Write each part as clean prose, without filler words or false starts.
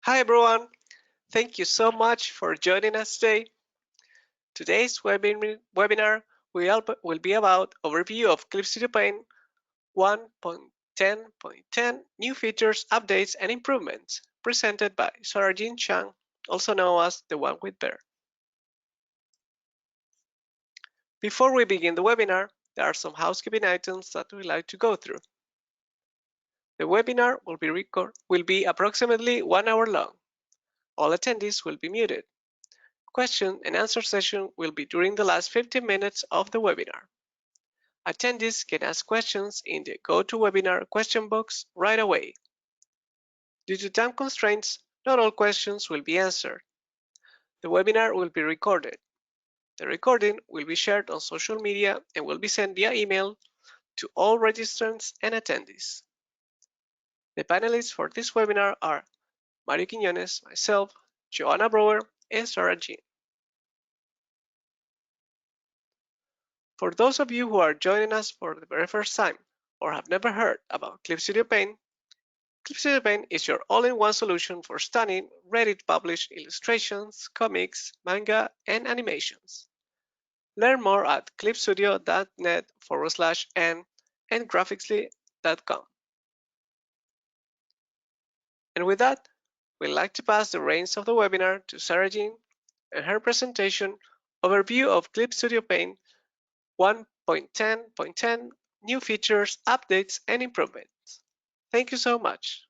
Hi everyone, thank you so much for joining us today. Today's webinar will be about overview of Clip Studio Paint 1.10.10 new features, updates, and improvements, presented by Sarajean Chung, also known as TheOneWithBear. Before we begin the webinar, there are some housekeeping items that we'd like to go through. The webinar will be approximately 1 hour long. All attendees will be muted. Question and answer session will be during the last 15 minutes of the webinar. Attendees can ask questions in the GoToWebinar question box right away. Due to time constraints, not all questions will be answered. The webinar will be recorded. The recording will be shared on social media and will be sent via email to all registrants and attendees. The panelists for this webinar are Mario Quiñones, myself, Joanna Brower, and Sarah Jean. For those of you who are joining us for the very first time or have never heard about Clip Studio Paint, Clip Studio Paint is your all-in-one solution for stunning, ready-to-publish illustrations, comics, manga, and animations. Learn more at clipstudio.net/n and graphicsly.com. And with that, we'd like to pass the reins of the webinar to Sarah Jean and her presentation overview of Clip Studio Paint 1.10.10 new features, updates, and improvements. Thank you so much.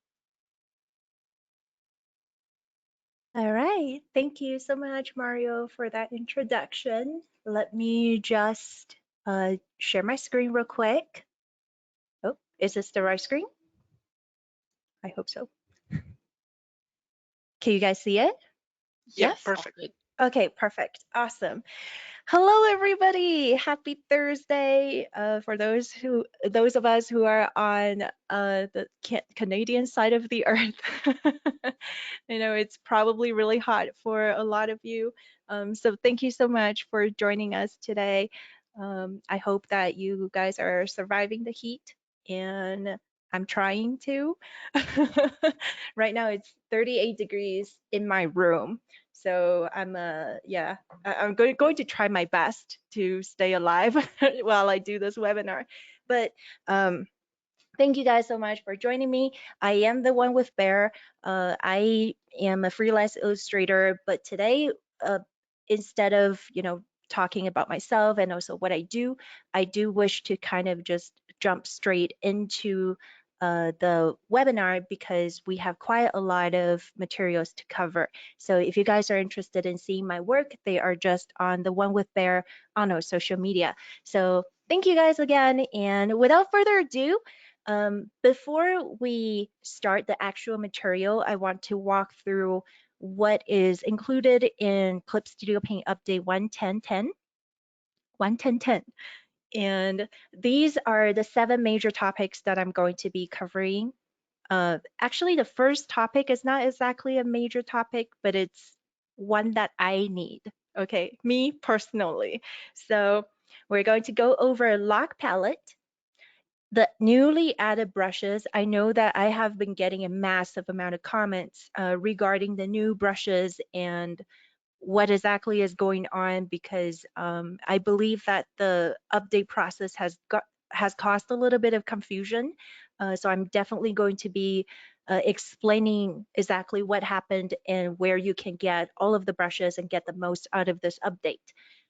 All right, thank you so much, Mario, for that introduction. Let me just share my screen real quick. Oh, is this the right screen? I hope so. Can you guys see it? Yeah, Yes? perfect. Okay, perfect. Awesome. Hello, everybody. Happy Thursday. For those of us who are on the Canadian side of the earth, I know it's probably really hot for a lot of you. So thank you so much for joining us today. I hope that you guys are surviving the heat, and I'm trying to. Right now it's 38 degrees in my room. So I'm going to try my best to stay alive while I do this webinar. But thank you guys so much for joining me. I am the one with Bear. I am a freelance illustrator, but today, instead of talking about myself and also what I do wish to kind of just jump straight into the webinar because we have quite a lot of materials to cover. So if you guys are interested in seeing my work, they are just on the One with Bear on our social media. So thank you guys again. And without further ado, before we start the actual material, I want to walk through what is included in Clip Studio Paint Update 1.10.10. And these are the 7 major topics that I'm going to be covering. Actually, the first topic is not exactly a major topic, but it's one that I need, okay, me personally. So we're going to go over Lock Palette, the newly added brushes. I know that I have been getting a massive amount of comments regarding the new brushes and what exactly is going on because I believe that the update process has caused a little bit of confusion. So I'm definitely going to be explaining exactly what happened and where you can get all of the brushes and get the most out of this update.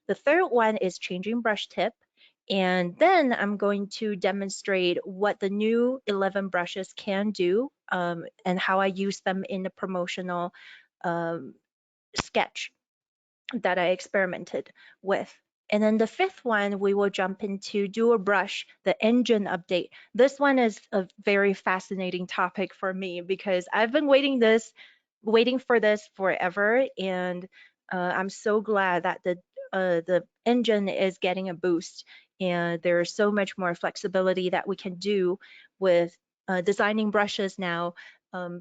The third one is changing brush tip. And then I'm going to demonstrate what the new 11 brushes can do and how I use them in the promotional sketch that I experimented with. And then the fifth one, we will jump into Dual Brush, the engine update. This one is a very fascinating topic for me because I've been waiting for this forever, and I'm so glad that the engine is getting a boost, and there's so much more flexibility that we can do with designing brushes now.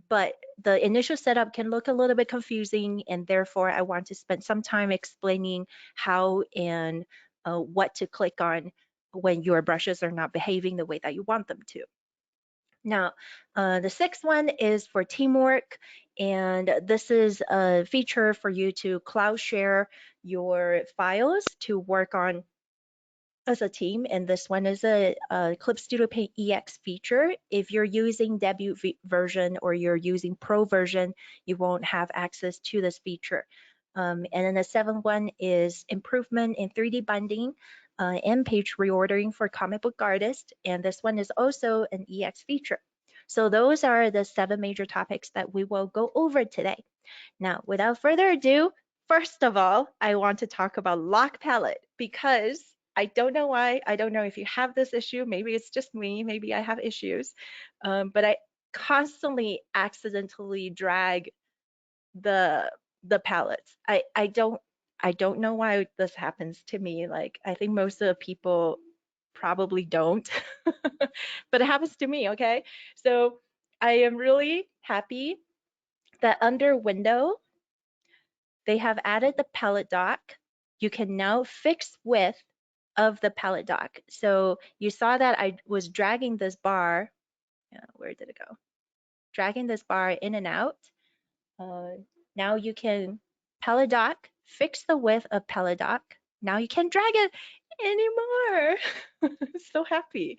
But the initial setup can look a little bit confusing, and therefore I want to spend some time explaining how and what to click on when your brushes are not behaving the way that you want them to. Now, the sixth one is for teamwork, and this is a feature for you to cloud share your files to work on as a team. And this one is a Clip Studio Paint EX feature. If you're using debut version or you're using pro version, you won't have access to this feature. And then the seventh one is improvement in 3D binding and page reordering for comic book artists. And this one is also an EX feature. So those are the 7 major topics that we will go over today. Now, without further ado, first of all, I want to talk about lock palette because I don't know why. I don't know if you have this issue. Maybe it's just me. Maybe I have issues. But I constantly accidentally drag the palettes. I don't know why this happens to me. Like I think most of the people probably don't, but it happens to me. Okay, so I am really happy that under window they have added the Pallet Dock. You can now fix width of the Pallet Dock. So you saw that I was dragging this bar. Where did it go? Dragging this bar in and out. Uh, Now you can Pallet Dock, fix the width of Pallet Dock. Now you can't drag it anymore. So happy.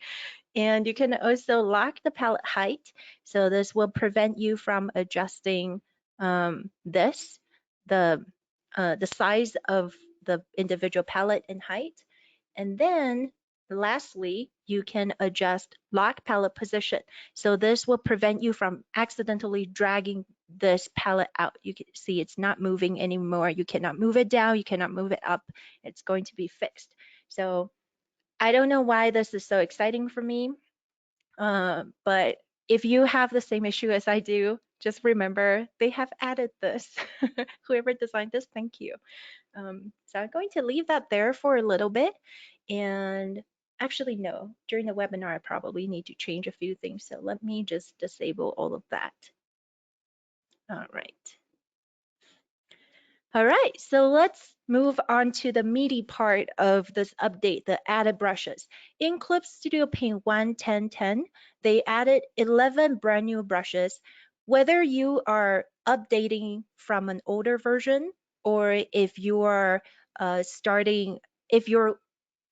And you can also lock the palette height. So this will prevent you from adjusting this, the size of the individual palette and height. And then lastly, you can adjust lock palette position. So this will prevent you from accidentally dragging this palette out. You can see it's not moving anymore. You cannot move it down. You cannot move it up. It's going to be fixed. So I don't know why this is so exciting for me, but if you have the same issue as I do, just remember they have added this. Whoever designed this, thank you. So I'm going to leave that there for a little bit. And actually, no, during the webinar, I probably need to change a few things. So let me just disable all of that. All right. All right, so let's move on to the meaty part of this update, the added brushes. In Clip Studio Paint 1.10.10, they added 11 brand new brushes. Whether you are updating from an older version or if you are if you're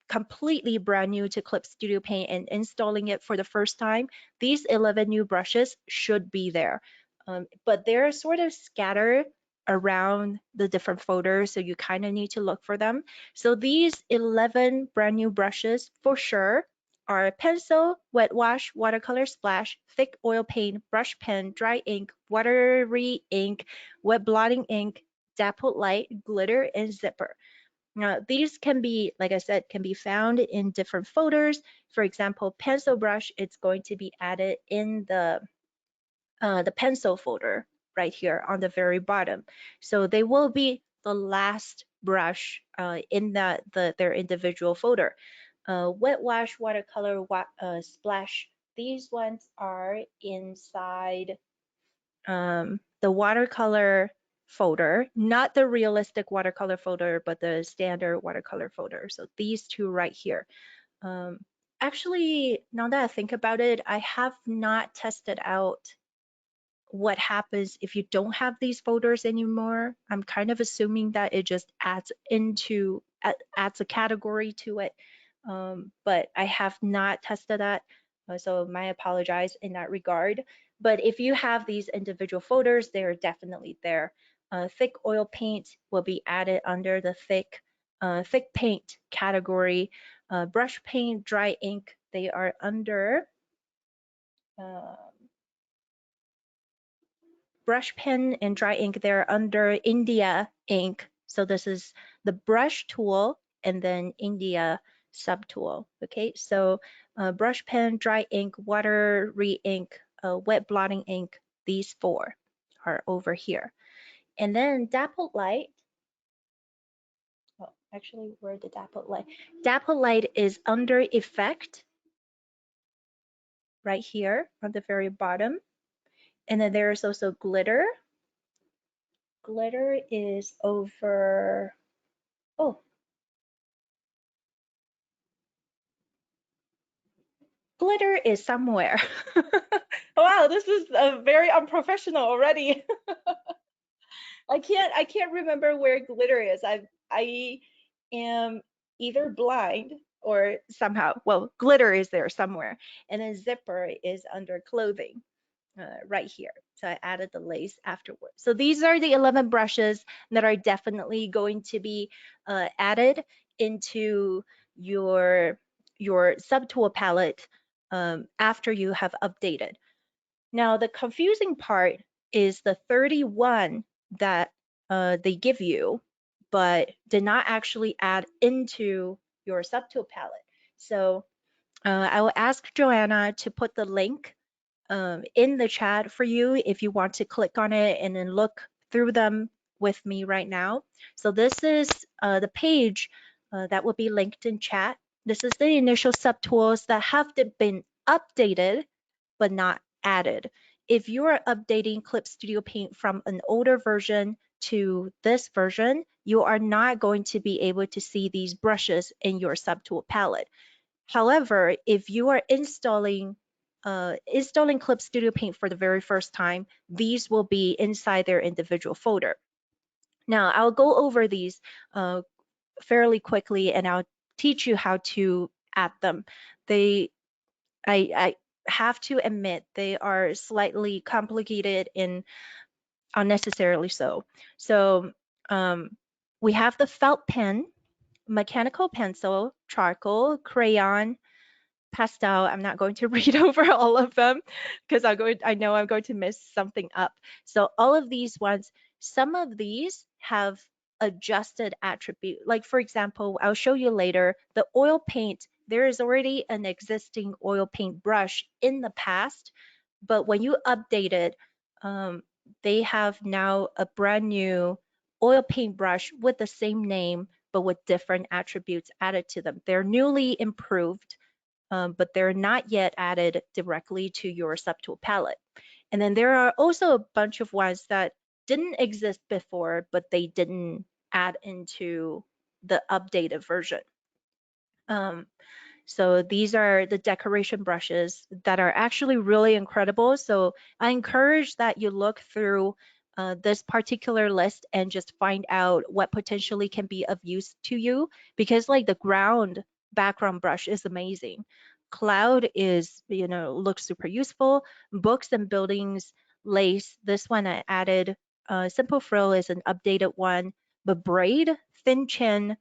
completely brand new to Clip Studio Paint and installing it for the first time, these 11 new brushes should be there. But they're sort of scattered around the different folders, so you kind of need to look for them. So these 11 brand new brushes for sure are pencil, wet wash, watercolor splash, thick oil paint, brush pen, dry ink, watery ink, wet blotting ink, dappled light, glitter, and zipper. Now, these can be, like I said, can be found in different folders. For example, pencil brush, it's going to be added in the pencil folder right here on the very bottom. So they will be the last brush in their individual folder. Wet wash, watercolor, splash, these ones are inside the watercolor folder, not the realistic watercolor folder, but the standard watercolor folder. So these two right here. Um, Actually, now that I think about it, I have not tested out what happens if you don't have these folders anymore. I'm kind of assuming that it just adds a category to it, but I have not tested that, so my apologies in that regard. But if you have these individual folders, they're definitely there. Thick oil paint will be added under the thick paint category. Brush paint, dry ink, they are under brush pen and dry ink, they're under India ink. So this is the brush tool and then India subtool. Okay, so brush pen, dry ink, watery ink, wet blotting ink, these 4 are over here. And then dappled light. Oh, actually, where the dappled light? Dappled light is under effect right here on the very bottom. And then there's also glitter. Glitter is over, oh, glitter is somewhere. Wow, this is very unprofessional already. I can't remember where glitter is. I am either blind or somehow, well, glitter is there somewhere, and then zipper is under clothing right here. So I added the lace afterwards. So these are the 11 brushes that are definitely going to be added into your subtool palette after you have updated. Now, the confusing part is the 31 that they give you, but did not actually add into your subtool palette. So I will ask Joanna to put the link in the chat for you if you want to click on it and then look through them with me right now. So this is the page that will be linked in chat. This is the initial subtools that have been updated but not added. If you're updating Clip Studio Paint from an older version to this version, you are not going to be able to see these brushes in your subtool palette. However, if you are installing Clip Studio Paint for the very first time, these will be inside their individual folder. Now, I'll go over these fairly quickly and I'll teach you how to add them. I have to admit they are slightly complicated and unnecessarily so. So we have the felt pen, mechanical pencil, charcoal, crayon, pastel. I'm not going to read over all of them because I know I'm going to miss something up. So all of these ones, some of these have adjusted attribute. Like for example, I'll show you later, the oil paint, there is already an existing oil paint brush in the past, but when you update it, they have now a brand new oil paint brush with the same name, but with different attributes added to them. They're newly improved, but they're not yet added directly to your subtool palette. And then there are also a bunch of ones that didn't exist before, but they didn't add into the updated version. So these are the decoration brushes that are actually really incredible. So I encourage that you look through this particular list and just find out what potentially can be of use to you, because like the ground background brush is amazing. Cloud is, you know, looks super useful. Books and buildings, lace, this one I added. Simple frill is an updated one, but braid, thin chin,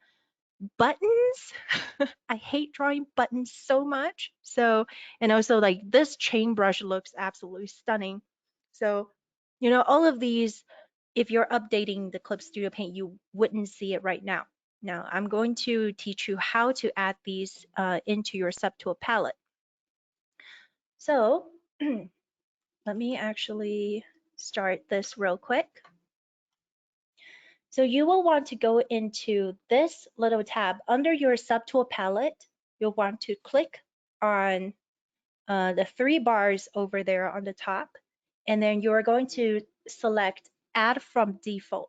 buttons. I hate drawing buttons so much. So, and also like this chain brush looks absolutely stunning. So, you know, all of these, if you're updating the Clip Studio Paint, you wouldn't see it right now. Now, I'm going to teach you how to add these into your subtool palette. So, let me actually start this real quick. So you will want to go into this little tab under your subtool palette. You'll want to click on the three bars over there on the top, and then you're going to select Add from Default.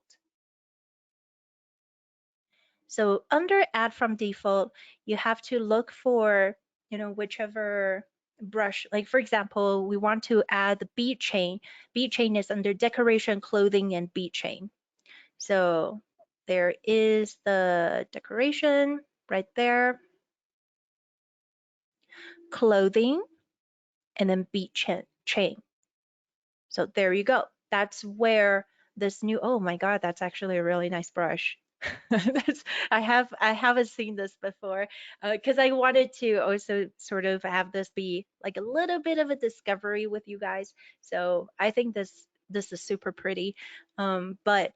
So under Add from Default, you have to look for, you know, whichever brush. Like for example, we want to add the bead chain. Bead chain is under Decoration, Clothing, and Bead Chain. So there is the decoration right there, clothing, and then bead chain. So there you go. That's where this new, oh my God, that's actually a really nice brush. I haven't seen this before because I wanted to also sort of have this be like a little bit of a discovery with you guys. So I think this is super pretty. But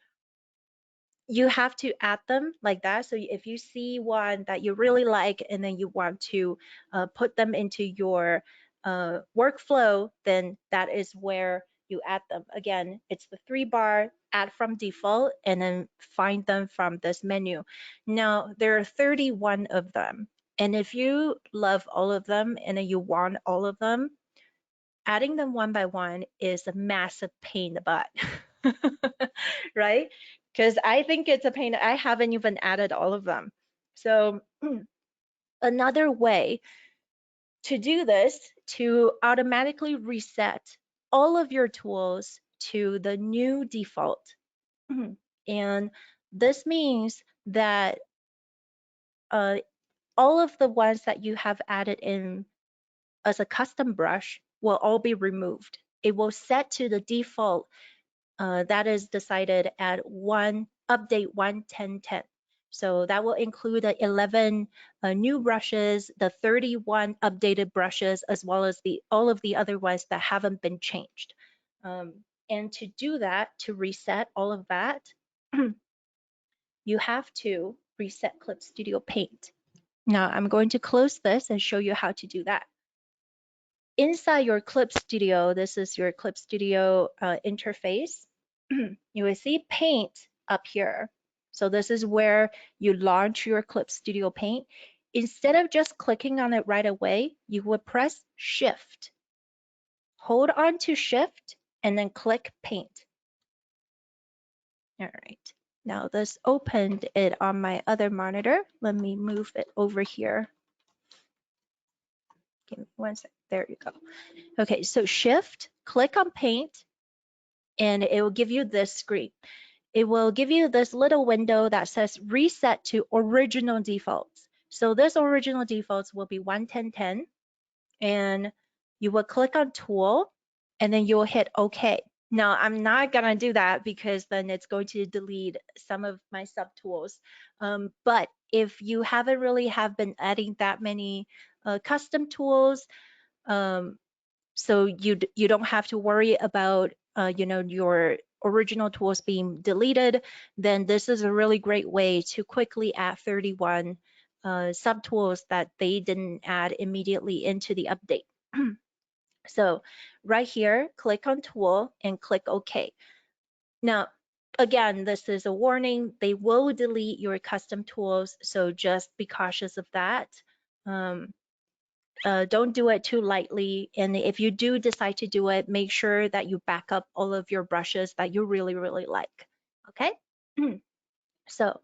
you have to add them like that. So if you see one that you really like and then you want to put them into your workflow, then that is where you add them. Again, it's the three bar, add from default, and then find them from this menu. Now, there are 31 of them. And if you love all of them and then you want all of them, adding them one by one is a massive pain in the butt, right? Because I think it's a pain. I haven't even added all of them. So another way to do this, to automatically reset all of your tools to the new default. And this means that all of the ones that you have added in as a custom brush will all be removed. It will set to the default that is decided at update 1.10.10. So that will include the 11 new brushes, the 31 updated brushes, as well as all of the other ones that haven't been changed. And to do that, to reset all of that, you have to reset Clip Studio Paint. Now I'm going to close this and show you how to do that. Inside your Clip Studio, this is your Clip Studio interface. You will see Paint up here. So this is where you launch your Clip Studio Paint. Instead of just clicking on it right away, you would press Shift. Hold on to Shift and then click Paint. All right. Now this opened it on my other monitor. Let me move it over here. Give me one sec. There you go. Okay, so Shift, click on Paint, and it will give you this screen. It will give you this little window that says Reset to Original Defaults. So this original defaults will be 1.10.10, and you will click on Tool, and then you will hit OK. Now, I'm not gonna do that because then it's going to delete some of my subtools. But if you haven't really have been adding that many custom tools, so you don't have to worry about your original tools being deleted, then this is a really great way to quickly add 31 subtools that they didn't add immediately into the update. So right here, click on Tool and click OK. Now, again, this is a warning. They will delete your custom tools, so just be cautious of that. Don't do it too lightly. And if you do decide to do it, make sure that you back up all of your brushes that you really, really like. Okay? So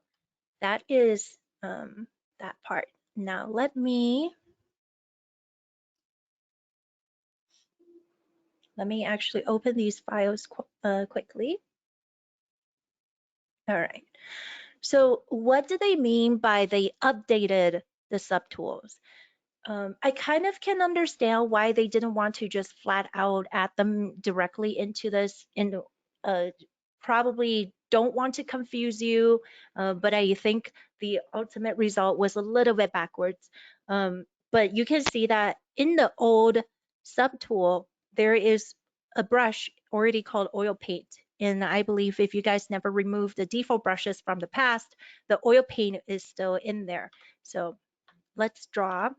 that is that part. Now let me actually open these files quickly. All right. So what do they mean by they updated the subtools? I kind of can understand why they didn't want to just flat out add them directly into this, and probably don't want to confuse you, but I think the ultimate result was a little bit backwards. But you can see that in the old subtool, there is a brush already called oil paint. And I believe if you guys never removed the default brushes from the past, the oil paint is still in there. So let's draw,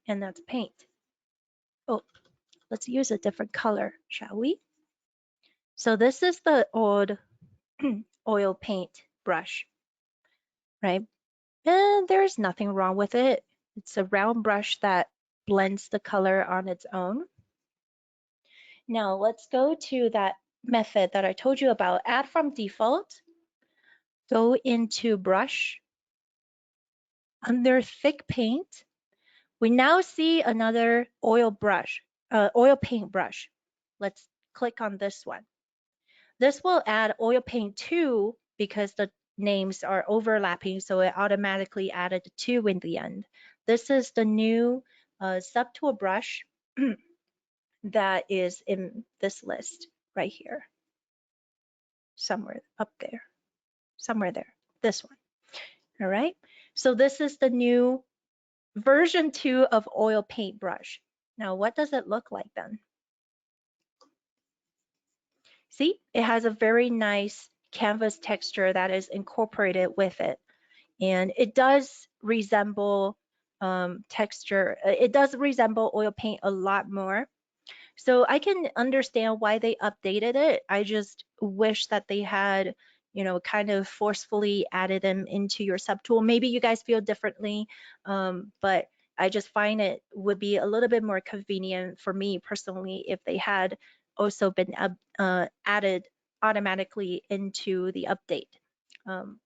and that's paint. Oh, let's use a different color, shall we? So this is the old oil paint brush, right? And there's nothing wrong with it. It's a round brush that blends the color on its own. Now let's go to that method that I told you about, add from default. Go into brush. Under thick paint, we now see another oil paint brush. Let's click on this one. This will add oil paint 2 because the names are overlapping, so it automatically added 2 in the end. This is the new subtool brush that is in this list right here. Somewhere up there, somewhere there, this one. All right, so this is the new version 2 of oil paint brush. Now, what does it look like then? See, it has a very nice canvas texture that is incorporated with it. And it does resemble texture. It does resemble oil paint a lot more. So I can understand why they updated it. I just wish that they had, kind of forcefully added them into your subtool. Maybe you guys feel differently, but I just find it would be a little bit more convenient for me personally if they had also been added automatically into the update.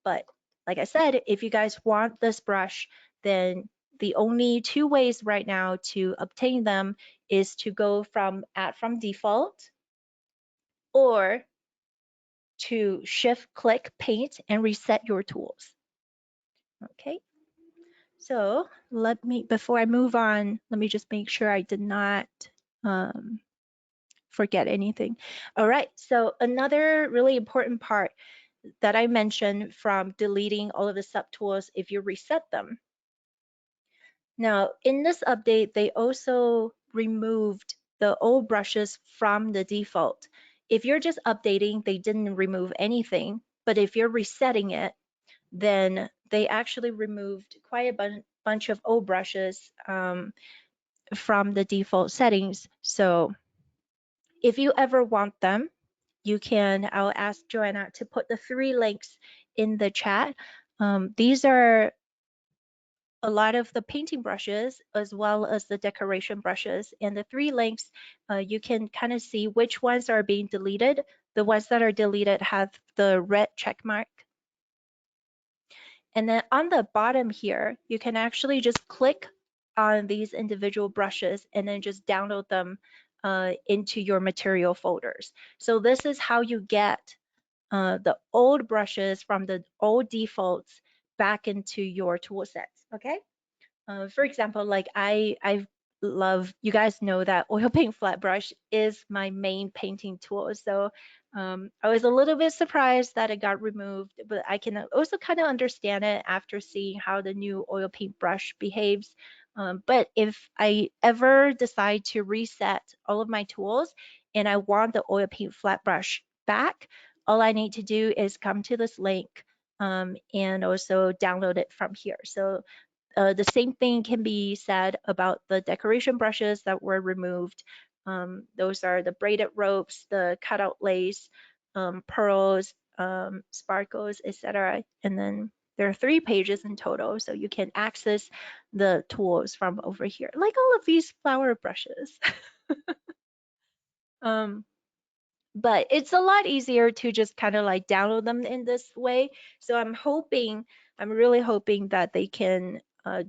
But like I said, if you guys want this brush, then the only 2 ways right now to obtain them is to go from add from default, or to shift click paint and reset your tools. Okay, so before I move on, let me just make sure I did not forget anything. All right, so another really important part that I mentioned from deleting all of the subtools if you reset them. Now, in this update, they also removed the old brushes from the default. If you're just updating, they didn't remove anything, but if you're resetting it, then they actually removed quite a bunch of old brushes from the default settings. So if you ever want them, I'll ask Joanna to put the 3 links in the chat. These are a lot of the painting brushes as well as the decoration brushes, and the 3 links, you can kind of see which ones are being deleted. The ones that are deleted have the red check mark. And then on the bottom here, you can actually just click on these individual brushes and then just download them into your material folders. So this is how you get the old brushes from the old defaults back into your tool sets, okay? For example, like I love, you guys know that oil paint flat brush is my main painting tool. So I was a little bit surprised that it got removed, but I can also kind of understand it after seeing how the new oil paint brush behaves. But if I ever decide to reset all of my tools and I want the oil paint flat brush back, all I need to do is come to this link and also download it from here. So the same thing can be said about the decoration brushes that were removed. Those are the braided ropes, the cutout lace, pearls, sparkles, etc. And then there are 3 pages in total, so you can access the tools from over here, like all of these flower brushes. um, but it's a lot easier to just kind of like download them in this way. So I'm really hoping that they can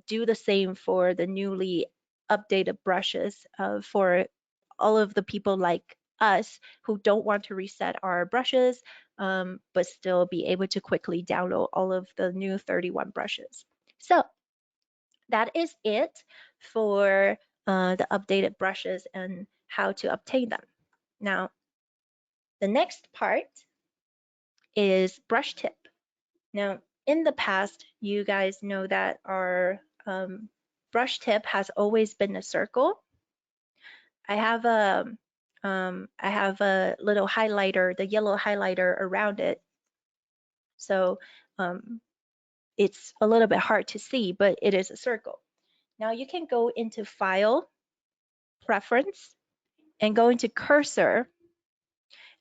do the same for the newly updated brushes for all of the people like us who don't want to reset our brushes, but still be able to quickly download all of the new 31 brushes. So that is it for the updated brushes and how to obtain them. Now, the next part is brush tip. Now, in the past, you guys know that our brush tip has always been a circle. I have a little highlighter, the yellow highlighter around it. So it's a little bit hard to see, but it is a circle. Now you can go into File, Preference, and go into Cursor,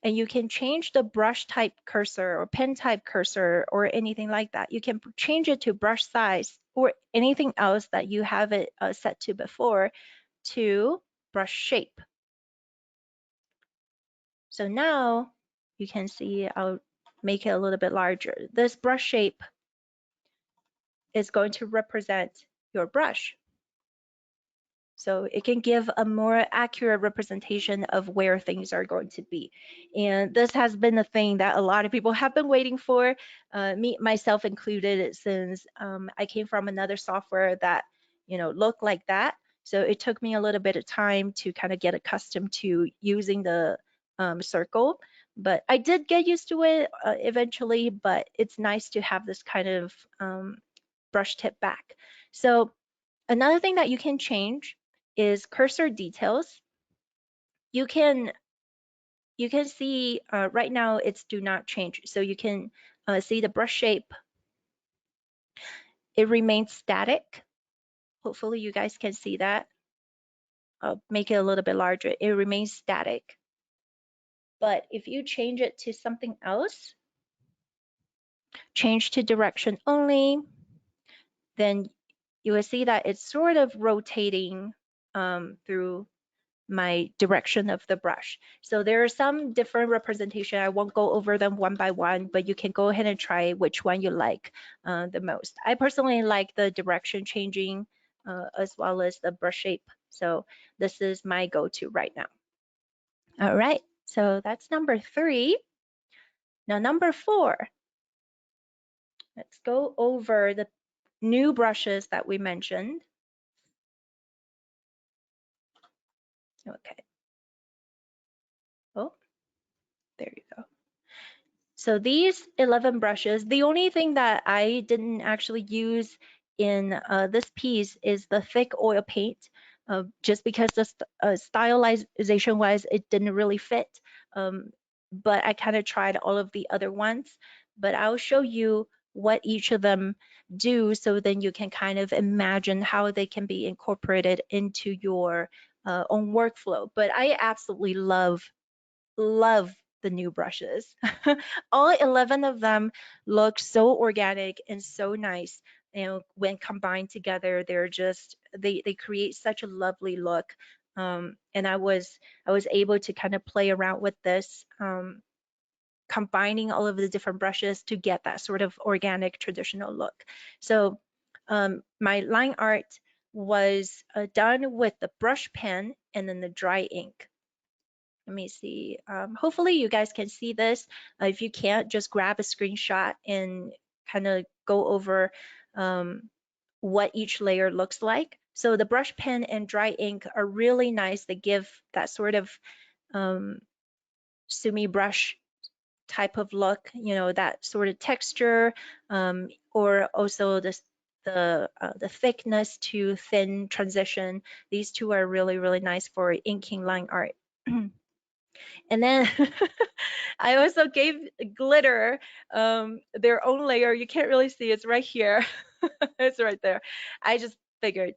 and you can change the brush type cursor or pen type cursor or anything like that. You can change it to brush size or anything else that you have it set to before to brush shape. So now you can see, I'll make it a little bit larger. This brush shape is going to represent your brush. So it can give a more accurate representation of where things are going to be. And this has been a thing that a lot of people have been waiting for, me, myself included, since I came from another software that, looked like that. So it took me a little bit of time to kind of get accustomed to using the circle. But I did get used to it eventually, but it's nice to have this kind of brush tip back. So another thing that you can change is cursor details. You can see right now it's do not change. So you can see the brush shape. It remains static. Hopefully you guys can see that. I'll make it a little bit larger. It remains static. But if you change it to something else, change to direction only, then you will see that it's sort of rotating through my direction of the brush. So there are some different representation. I won't go over them one by one, but you can go ahead and try which one you like the most. I personally like the direction changing as well as the brush shape. So this is my go-to right now. All right, So that's number 3. Now number 4, let's go over the new brushes that we mentioned. Okay. Oh, there you go. So these 11 brushes, the only thing that I didn't actually use in this piece is the thick oil paint, just because the stylization wise, it didn't really fit. But I kind of tried all of the other ones, but I'll show you what each of them do so then you can kind of imagine how they can be incorporated into your own workflow. But I absolutely love the new brushes. All 11 of them look so organic and so nice. And when combined together, they're just they create such a lovely look. And I was able to kind of play around with this, combining all of the different brushes to get that sort of organic traditional look. So my line art was done with the brush pen and then the dry ink. Let me see. Hopefully you guys can see this. If you can't, just grab a screenshot and kind of go over what each layer looks like. So the brush pen and dry ink are really nice. They give that sort of sumi brush type of look, that sort of texture, or also the thickness to thin transition. These two are really, really nice for inking line art. And then I also gave glitter their own layer. You can't really see, it's right here. It's right there. I just figured,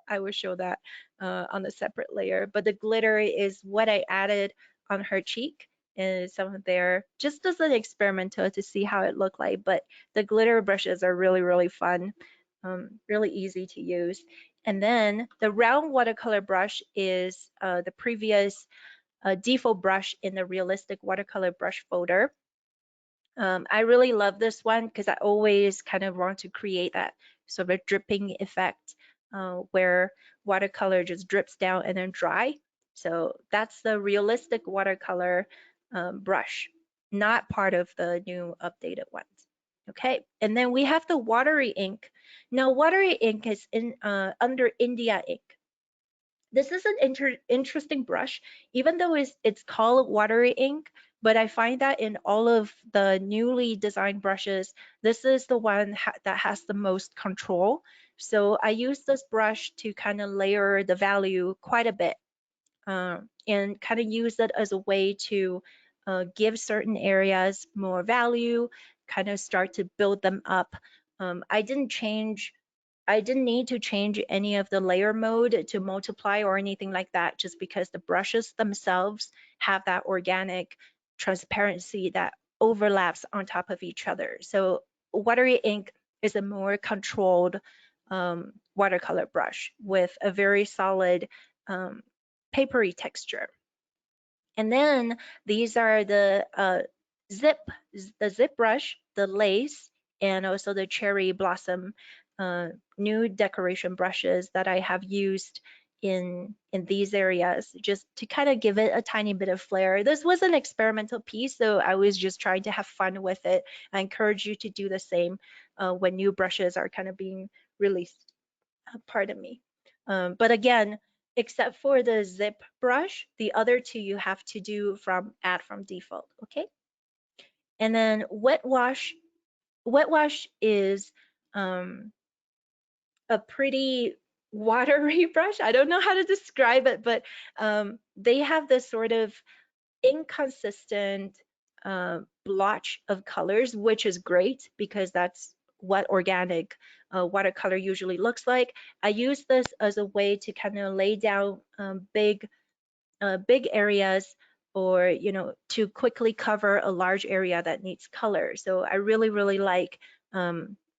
I would show that on a separate layer. But the glitter is what I added on her cheek and some of there, just as an experimental to see how it looked like. But the glitter brushes are really, really fun, really easy to use. And then the round watercolor brush is the previous default brush in the realistic watercolor brush folder. I really love this one because I always kind of want to create that sort of dripping effect where watercolor just drips down and then dry. So that's the realistic watercolor brush, not part of the new updated ones. Okay, and then we have the Watery Ink. Now, Watery Ink is in under India Ink. This is an interesting brush, even though it's called Watery Ink, but I find that in all of the newly designed brushes, this is the one that has the most control. So I use this brush to kind of layer the value quite a bit, and kind of use it as a way to give certain areas more value, kind of start to build them up. I didn't need to change any of the layer mode to multiply or anything like that, just because the brushes themselves have that organic transparency that overlaps on top of each other. So Watery Ink is a more controlled watercolor brush with a very solid papery texture. And then these are zip, the zip brush, the lace, and also the cherry blossom new decoration brushes that I have used in these areas, just to kind of give it a tiny bit of flair. This was an experimental piece, so I was just trying to have fun with it. I encourage you to do the same when new brushes are kind of being released. Pardon me. But again, except for the zip brush, the other two you have to do add from default, okay? And then wet wash. Wet wash is a pretty watery brush. I don't know how to describe it, but they have this sort of inconsistent blotch of colors, which is great because that's what organic watercolor usually looks like. I use this as a way to kind of lay down big areas, or to quickly cover a large area that needs color. So I really, really like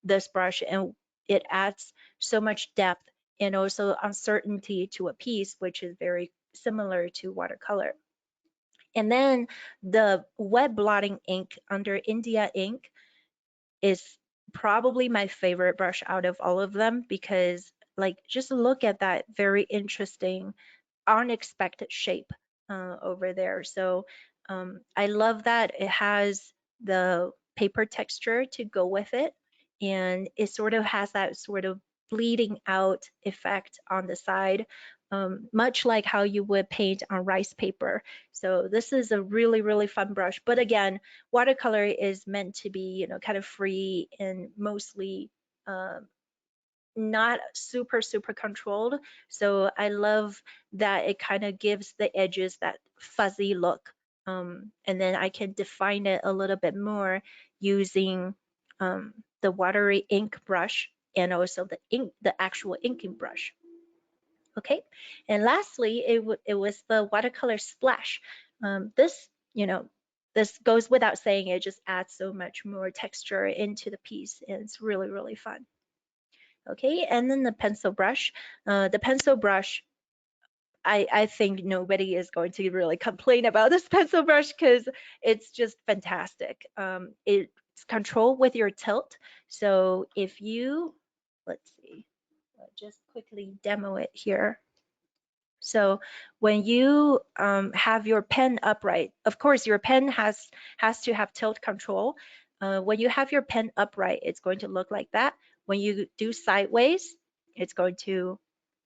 this brush, and it adds so much depth and also uncertainty to a piece, which is very similar to watercolor. And then the wet blotting ink under India Ink is probably my favorite brush out of all of them, because like, just look at that very interesting unexpected shape over there. So I love that it has the paper texture to go with it, and it sort of has that sort of bleeding out effect on the side, much like how you would paint on rice paper. So this is a really, really fun brush. But again, watercolor is meant to be, you know, kind of free and mostly not super, super controlled. So I love that it kind of gives the edges that fuzzy look. And then I can define it a little bit more using the watery ink brush and also the ink, the actual inking brush. Okay, and lastly, it was the watercolor splash. This, you know, this goes without saying, it just adds so much more texture into the piece, and it's really, really fun. Okay, and then the pencil brush. The pencil brush, I think nobody is going to really complain about this pencil brush because it's just fantastic. It's controlled with your tilt. So if you, let's see, I'll just quickly demo it here. So when you have your pen upright, of course your pen has to have tilt control. When you have your pen upright, it's going to look like that. When you do sideways, it's going to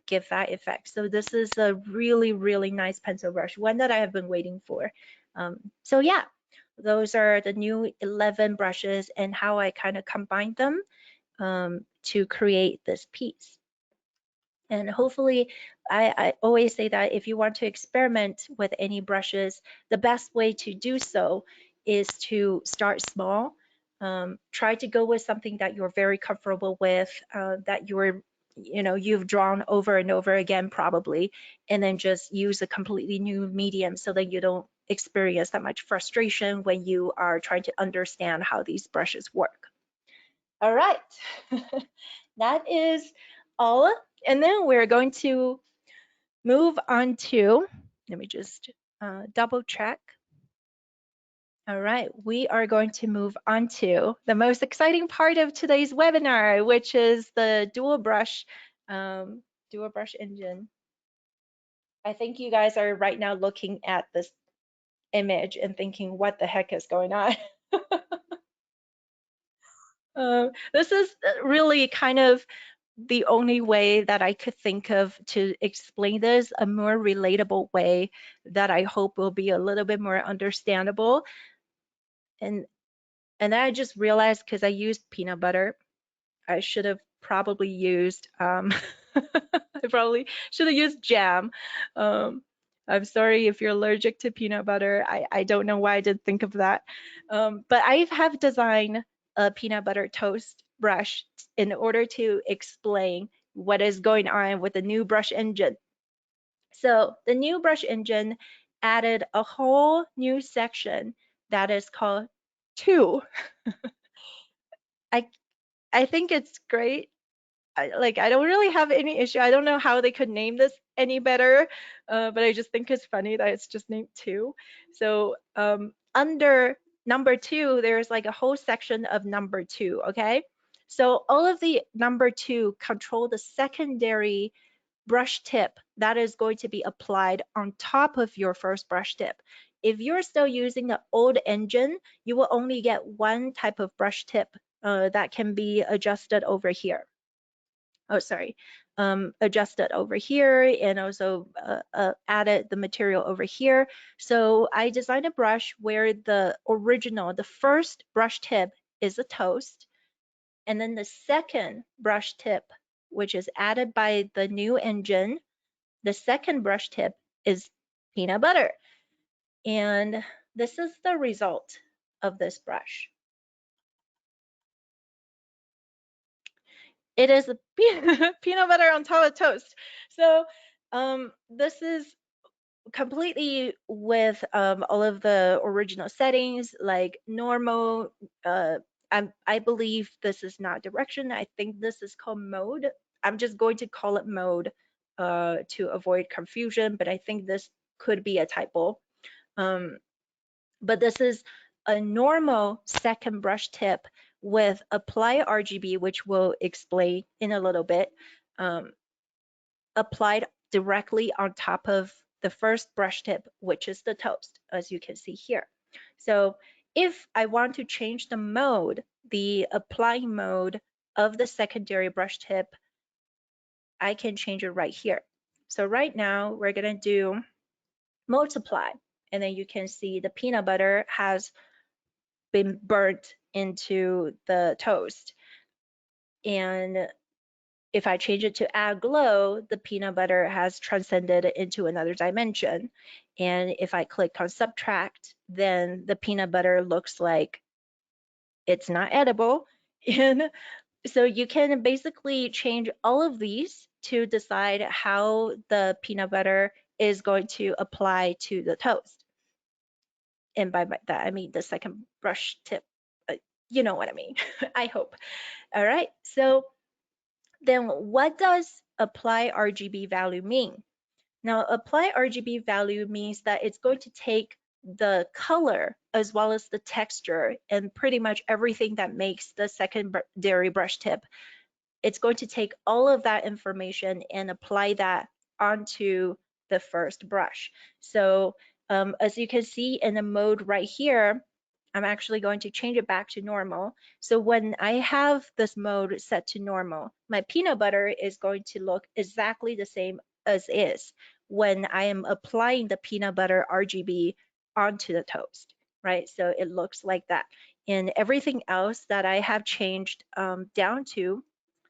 give that effect. So this is a really, really nice pencil brush, one that I have been waiting for. So yeah, those are the new 11 brushes and how I kind of combined them to create this piece. And hopefully, I always say that if you want to experiment with any brushes, the best way to do so is to start small. Try to go with something that you're very comfortable with, that you've drawn over and over again probably, and then just use a completely new medium so that you don't experience that much frustration when you are trying to understand how these brushes work. All right, that is all. And then we're going to move on to, let me just double check. All right, we are going to move on to the most exciting part of today's webinar, which is the dual brush engine. I think you guys are right now looking at this image and thinking, what the heck is going on? This is really kind of the only way that I could think of to explain this, a more relatable way that I hope will be a little bit more understandable. And then I just realized, because I used peanut butter, I should have probably used I probably should have used jam. I'm sorry if you're allergic to peanut butter. I don't know why I didn't think of that. But I have designed a peanut butter toast brush in order to explain what is going on with the new brush engine. So the new brush engine added a whole new section that is called 2. I I think it's great. I don't really have any issue. I don't know how they could name this any better, but I just think it's funny that it's just named 2. So under number 2, there's like a whole section of number 2, okay? So all of the number 2 control the secondary brush tip that is going to be applied on top of your first brush tip. If you're still using the old engine, you will only get one type of brush tip that can be adjusted over here. Oh, sorry, adjusted over here, and also added the material over here. So I designed a brush where the original, the first brush tip is a toast, and then the second brush tip, which is added by the new engine, the second brush tip is peanut butter. And this is the result of this brush. It is a peanut butter on top of toast. So this is completely with all of the original settings, like normal. I believe this is not direction. I think this is called mode. I'm just going to call it mode to avoid confusion, but I think this could be a typo. But this is a normal second brush tip with Apply Rgb, which we'll explain in a little bit, applied directly on top of the first brush tip, which is the toast, as you can see here. So if I want to change the mode, the applying mode of the secondary brush tip, I can change it right here. So right now we're gonna do multiply, and then you can see the peanut butter has been burnt into the toast. And if I change it to add glow, the peanut butter has transcended into another dimension. And if I click on subtract, then the peanut butter looks like it's not edible. And so you can basically change all of these to decide how the peanut butter is going to apply to the toast. And by that, I mean the second brush tip. You know what I mean, I hope. All right, so then what does apply RGB value mean? Now, apply RGB value means that it's going to take the color as well as the texture and pretty much everything that makes the secondary brush tip. It's going to take all of that information and apply that onto the first brush. So as you can see in the mode right here, I'm actually going to change it back to normal. So when I have this mode set to normal, my peanut butter is going to look exactly the same as is when I am applying the peanut butter RGB onto the toast, right? So it looks like that. And everything else that I have changed down to,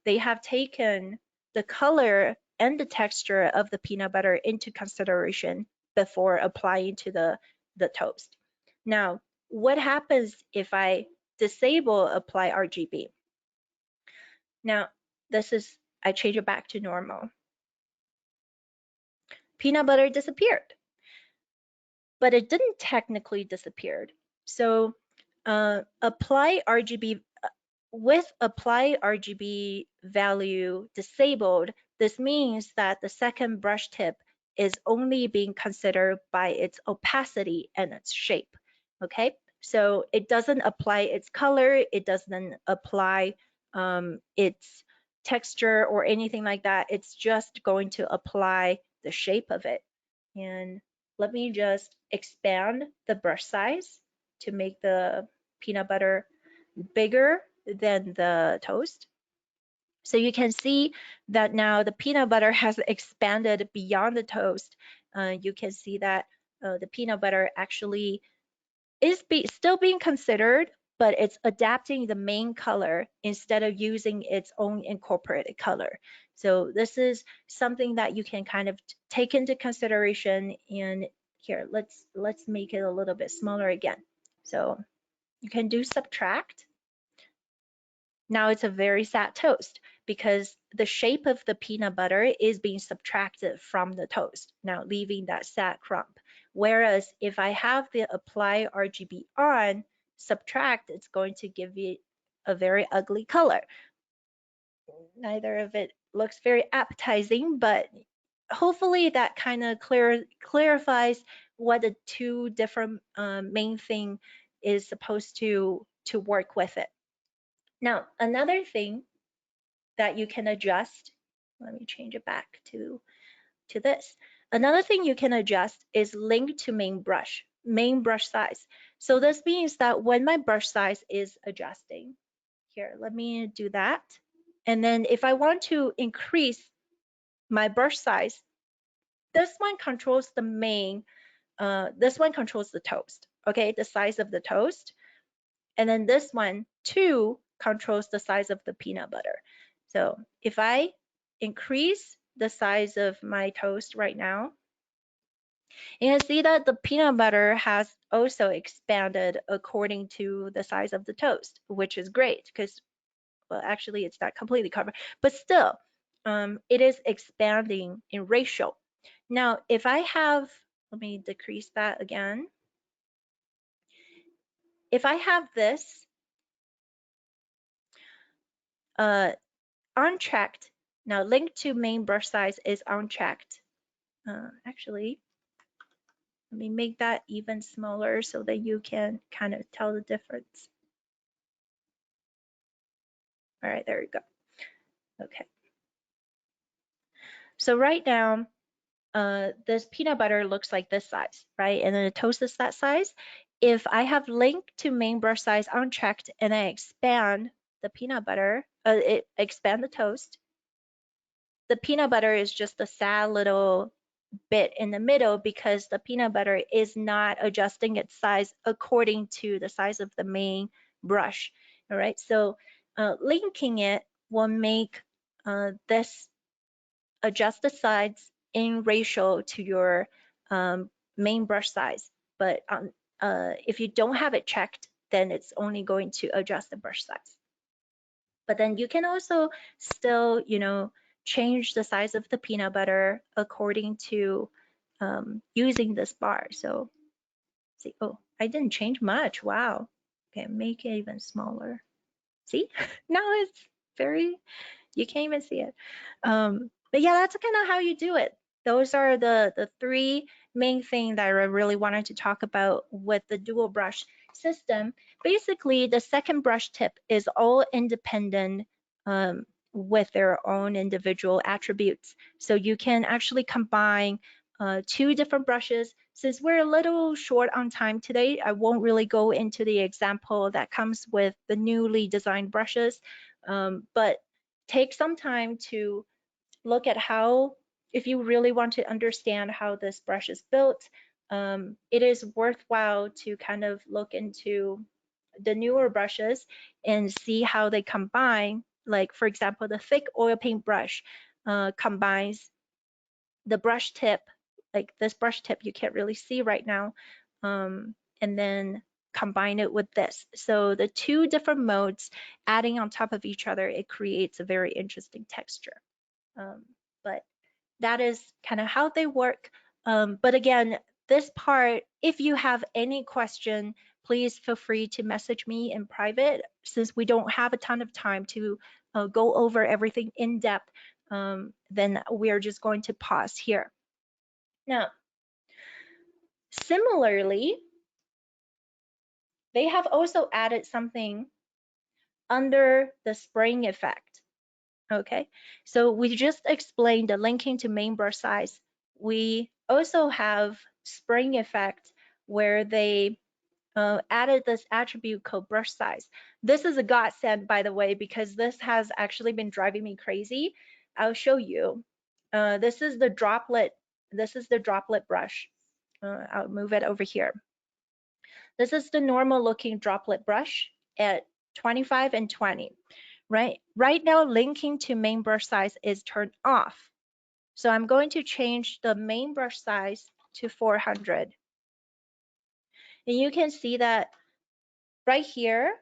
they have taken the color and the texture of the peanut butter into consideration before applying to the toast. Now, what happens if I disable apply RGB? Now, I change it back to normal. Peanut butter disappeared, but it didn't technically disappear. So apply RGB, with apply RGB value disabled, this means that the second brush tip is only being considered by its opacity and its shape, okay? So it doesn't apply its color, it doesn't apply its texture or anything like that. It's just going to apply the shape of it. And let me just expand the brush size to make the peanut butter bigger than the toast. So you can see that now the peanut butter has expanded beyond the toast. You can see that the peanut butter actually is still being considered, but it's adapting the main color instead of using its own incorporated color. So this is something that you can kind of take into consideration. And here, let's make it a little bit smaller again. So you can do subtract. Now it's a very sad toast because the shape of the peanut butter is being subtracted from the toast, now leaving that sad crumb. Whereas if I have the apply RGB on, subtract, it's going to give you a very ugly color. Neither of it looks very appetizing, but hopefully that kind of clarifies what the two different main thing is supposed to work with it. Now, another thing that you can adjust, let me change it back to this. Another thing you can adjust is link to main brush size. So this means that when my brush size is adjusting, here, let me do that. And then if I want to increase my brush size, this one controls the main, this one controls the toast, okay, the size of the toast. And then this one too controls the size of the peanut butter. So if I increase the size of my toast right now, you can see that the peanut butter has also expanded according to the size of the toast, which is great because, well, actually it's not completely covered, but still, it is expanding in ratio. Now, if I have, let me decrease that again. If I have this unchecked, now link to main brush size is unchecked. Actually, let me make that even smaller so that you can kind of tell the difference. All right, there we go. Okay. So right now, this peanut butter looks like this size, right? And then the toast is that size. If I have link to main brush size unchecked and I expand the peanut butter, expand the toast, the peanut butter is just a sad little bit in the middle because the peanut butter is not adjusting its size according to the size of the main brush. All right, so linking it will make this adjust the sides in ratio to your main brush size. But if you don't have it checked, then it's only going to adjust the brush size. But then you can also still, change the size of the peanut butter according to using this bar. So see, oh, I didn't change much. Wow. Okay, make it even smaller. See, now it's very, you can't even see it. But yeah, that's kind of how you do it. Those are the three main things that I really wanted to talk about with the dual brush system. Basically, the second brush tip is all independent with their own individual attributes. So you can actually combine two different brushes. Since we're a little short on time today, I won't really go into the example that comes with the newly designed brushes, but take some time to look at how, if you really want to understand how this brush is built, it is worthwhile to kind of look into the newer brushes and see how they combine. Like, for example, the thick oil paint brush combines the brush tip, like this brush tip you can't really see right now, and then combine it with this. So the two different modes adding on top of each other, it creates a very interesting texture. But that is kind of how they work. But again, this part, if you have any question, please feel free to message me in private. Since we don't have a ton of time to go over everything in depth, then we're just going to pause here. Now, similarly, they have also added something under the spraying effect. Okay, so we just explained the linking to main brush size. We also have spraying effect where they added this attribute called brush size. This is a godsend, by the way, because this has actually been driving me crazy. I'll show you. This is the droplet. This is the droplet brush. I'll move it over here. This is the normal looking droplet brush at 25 and 20. Right now, linking to main brush size is turned off. So I'm going to change the main brush size to 400. And you can see that right here,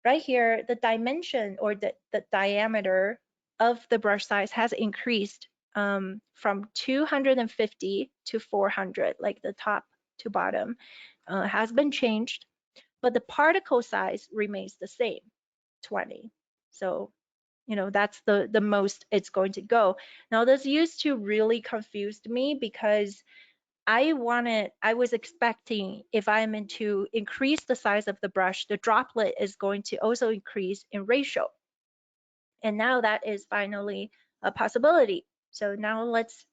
the dimension or the diameter of the brush size has increased from 250 to 400, like the top to bottom has been changed, but the particle size remains the same, 20. So, that's the most it's going to go. Now, this used to really confuse me because I was expecting if I'm to increase the size of the brush, the droplet is going to also increase in ratio. And now that is finally a possibility. So now let's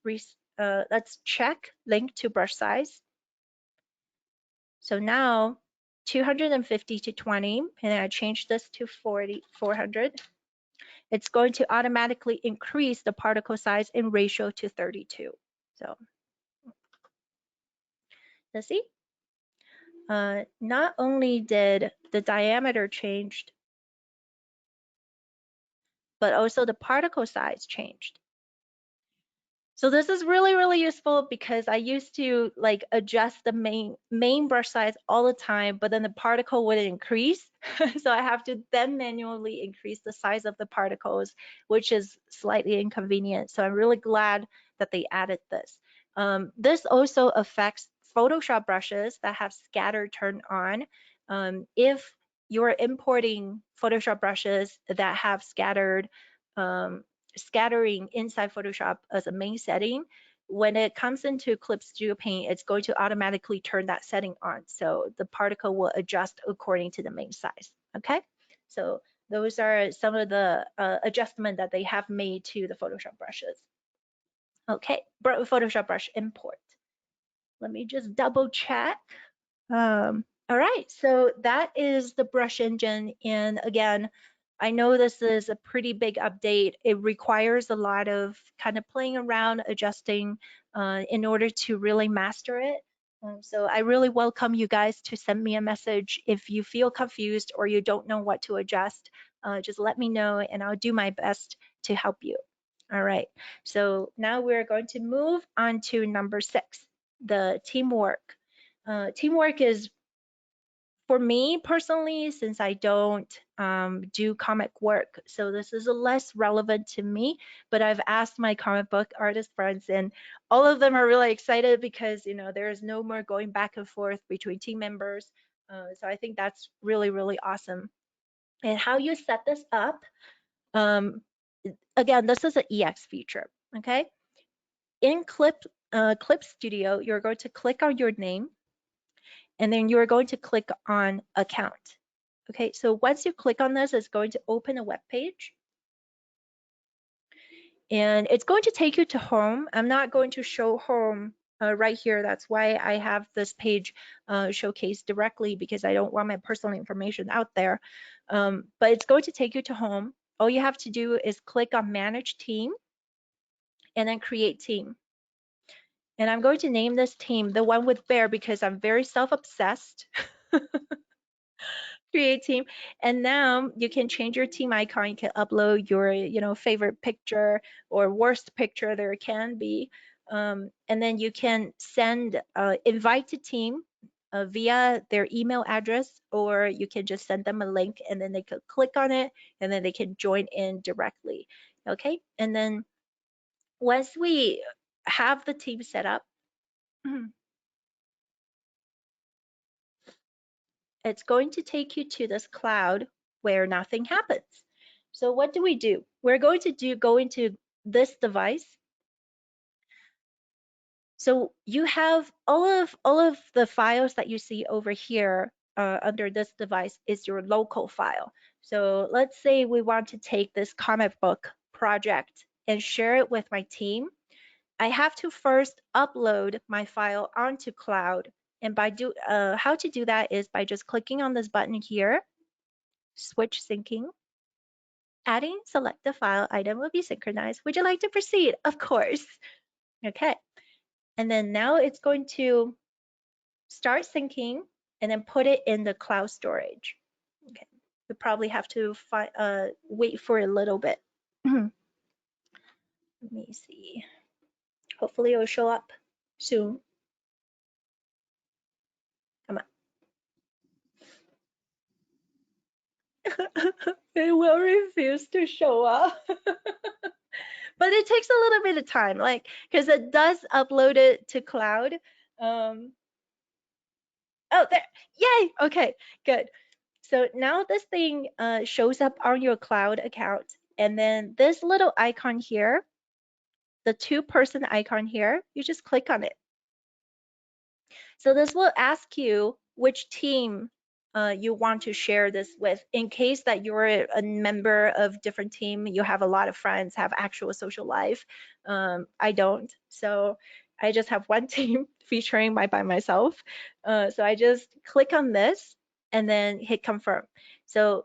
check link to brush size. So now 250 to 20, and I change this to 400. It's going to automatically increase the particle size in ratio to 32. So let's see. Not only did the diameter changed, but also the particle size changed. So this is really, really useful because I used to like adjust the main brush size all the time, but then the particle wouldn't increase. So I have to then manually increase the size of the particles, which is slightly inconvenient. So I'm really glad that they added this. This also affects Photoshop brushes that have scatter turned on. If you're importing Photoshop brushes that have scattering inside Photoshop as a main setting, when it comes into Clip Studio Paint, it's going to automatically turn that setting on. So the particle will adjust according to the main size, okay? So those are some of the adjustments that they have made to the Photoshop brushes. Okay, Photoshop brush import. Let me just double check. All right, so that is the brush engine. And again, I know this is a pretty big update. It requires a lot of kind of playing around, adjusting in order to really master it. So I really welcome you guys to send me a message if you feel confused or you don't know what to adjust. Just let me know and I'll do my best to help you. All right, so now we're going to move on to number 6, the teamwork. Teamwork is, for me personally, since I don't do comic work, so this is less relevant to me, but I've asked my comic book artist friends and all of them are really excited because, you know, there is no more going back and forth between team members. So I think that's really, really awesome. And how you set this up, um, again, this is an EX feature, okay? In Clip Studio, you're going to click on your name and then you're going to click on account. Okay, so once you click on this, it's going to open a web page and it's going to take you to home. I'm not going to show home right here. That's why I have this page showcased directly because I don't want my personal information out there. But it's going to take you to home. All you have to do is click on manage team and then create team. And I'm going to name this team The One with Bear because I'm very self-obsessed. Create team, and now you can change your team icon. You can upload your, you know, favorite picture or worst picture there can be, and then you can send invite to team via their email address, or you can just send them a link and then they could click on it and then they can join in directly. Okay, and then once we have the team set up, it's going to take you to this cloud where nothing happens. So what do? We're going to go into this device. So you have all of the files that you see over here under this device is your local file. So let's say we want to take this comic book project and share it with my team. I have to first upload my file onto cloud. And how to do that is by just clicking on this button here, switch syncing, adding select the file item will be synchronized. Would you like to proceed? Of course. Okay. And then now it's going to start syncing and then put it in the cloud storage. Okay. You probably have to wait for a little bit. Let me see. Hopefully it will show up soon. Come on. It will refuse to show up. But it takes a little bit of time, like, because it does upload it to cloud. Oh, there, yay, okay, good. So now this thing shows up on your cloud account, and then this little icon here, the 2-person icon here, you just click on it. So this will ask you which team you want to share this with. In case that you're a member of different team, you have a lot of friends, have actual social life. I don't, so I just have one team featuring by myself. So I just click on this and then hit confirm. So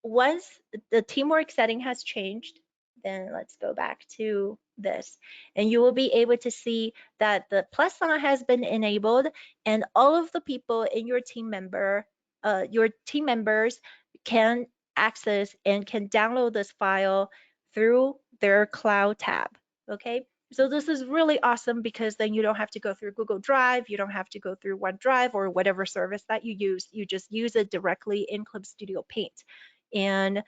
once the teamwork setting has changed, then let's go back to this and you will be able to see that the plus sign has been enabled and all of the people in your your team members can access and can download this file through their cloud tab. Okay, so this is really awesome because then you don't have to go through Google Drive, you don't have to go through OneDrive or whatever service that you use. You just use it directly in Clip Studio Paint. And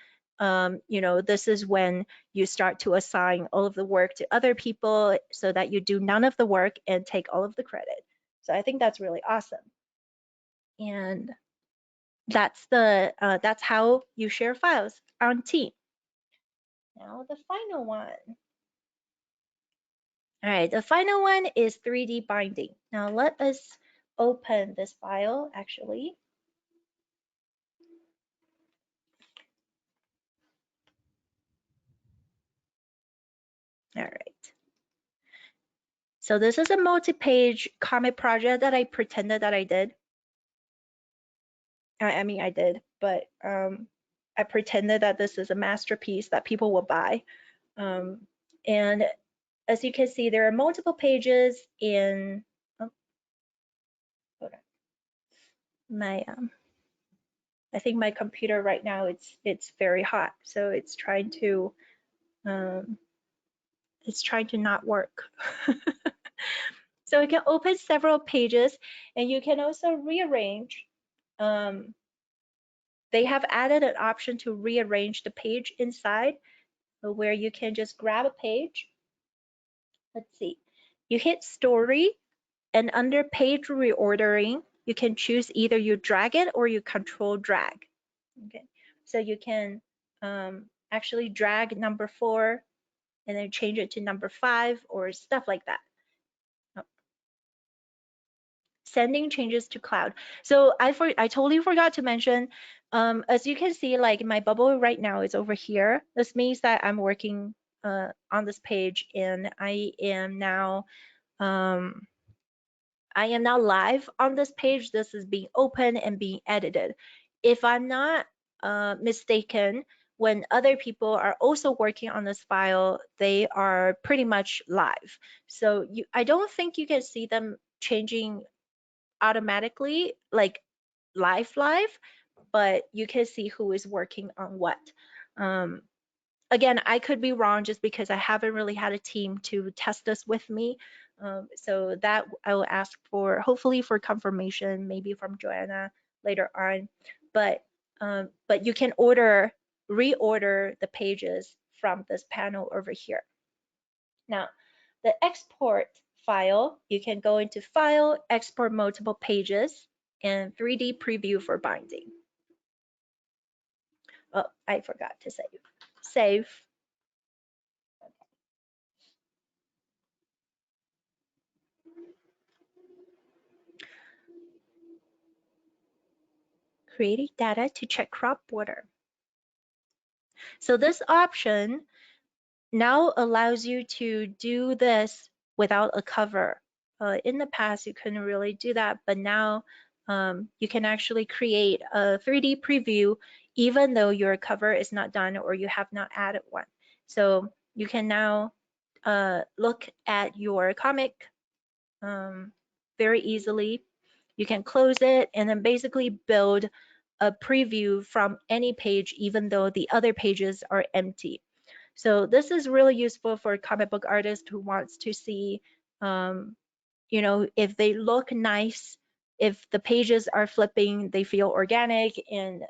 you know, this is when you start to assign all of the work to other people so that you do none of the work and take all of the credit. So I think that's really awesome. And that's how you share files on Team. Now the final one. All right, the final one is 3D binding. Now let us open this file actually. All right. So this is a multi-page comic project that I pretended that I did. I mean, I did, but I pretended that this is a masterpiece that people will buy. And as you can see, there are multiple pages in, oh, hold on. My, I think my computer right now, it's very hot. So it's trying to not work. So you can open several pages and you can also rearrange. They have added an option to rearrange the page inside where you can just grab a page. Let's see. You hit story and under page reordering, you can choose either you drag it or you control drag. Okay. So you can actually drag number 4 and then change it to number 5 or stuff like that. Sending changes to cloud. So I totally forgot to mention, as you can see, like my bubble right now is over here. This means that I'm working on this page and I am now live on this page. This is being open and being edited. If I'm not mistaken, when other people are also working on this file, they are pretty much live. So I don't think you can see them changing automatically, like live, but you can see who is working on what. Um, Again, I could be wrong just because I haven't really had a team to test this with me. So that I will ask for, hopefully for confirmation, maybe from Joanna later on. But you can reorder the pages from this panel over here. Now, the export file, you can go into File, Export Multiple Pages, and 3D Preview for binding. Oh, I forgot to save. Save. Creating data to check crop border. So this option now allows you to do this without a cover. In the past, you couldn't really do that, but now you can actually create a 3D preview even though your cover is not done or you have not added one. So you can now look at your comic very easily. You can close it and then basically build a preview from any page even though the other pages are empty. So this is really useful for a comic book artist who wants to see, if they look nice, if the pages are flipping, they feel organic, and